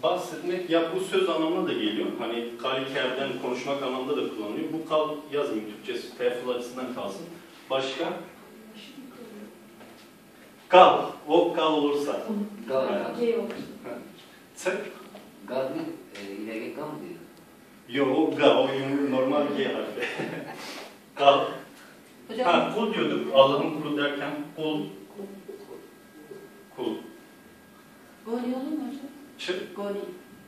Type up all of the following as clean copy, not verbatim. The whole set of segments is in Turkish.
Bahsetmek ya bu söz anlamına da geliyor. Hani kalikerden konuşmak anlamında da kullanılıyor. Bu kal yazmayayım Türkçesi telaffuz açısından kalsın. Başka? Kal. O kal olursa. Kal. Sen? Kal mı? İleride kal mı diyor? Yok o ga. O normal G harfi. Kal. Ha, kul diyorduk. Allah'ın kulu derken kul. Kul. Goni olur mu hocam? Çık. Goni.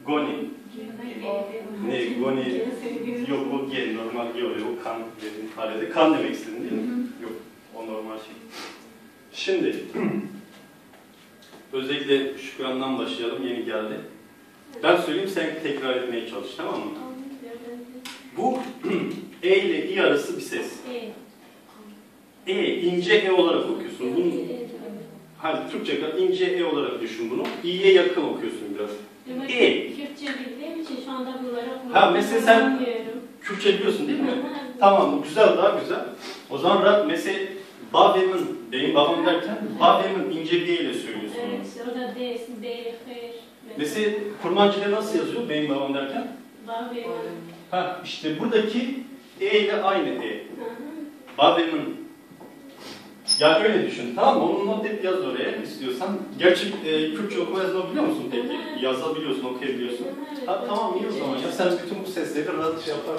Goni. Ne? Goni. Yok o G. Normal G oluyor. O kan dediğin ifadede. Kan demek istedin değil mi? Yok. O normal şey. Şimdi özellikle Şükran'dan başlayalım. Yeni geldi. Ben söyleyeyim sen tekrar etmeye çalış. Tamam mı? Bu E ile İ arası bir ses. İnce E olarak okuyorsun. Bunu, hani Türkçe kadar ince E olarak düşün bunu. İ'ye yakın okuyorsun biraz. Kürtçe bildiğim için şu anda bunları okuyorum. Ha mesela sen Kürtçe biliyorsun değil mi? Tamam, güzel, daha güzel. O zaman mesela Babem'in, benim babam derken Babem'in ince bir E ile söylüyorsun. Evet, o da D, hayır. Mesela Kurmancı'da nasıl yazıyor benim babam derken? Babem'in. Ha işte buradaki E ile aynı E. Babem'in. Ya öyle düşün, tamam mı? Onu not et, yaz oraya istiyorsan. Gerçi Kürtçe okuma yazma biliyor musun peki? Yazabiliyorsun, okuyabiliyorsun. Ha, tamam iyi o zaman ya, sen bütün bu sesleri rahat şey yaparsın.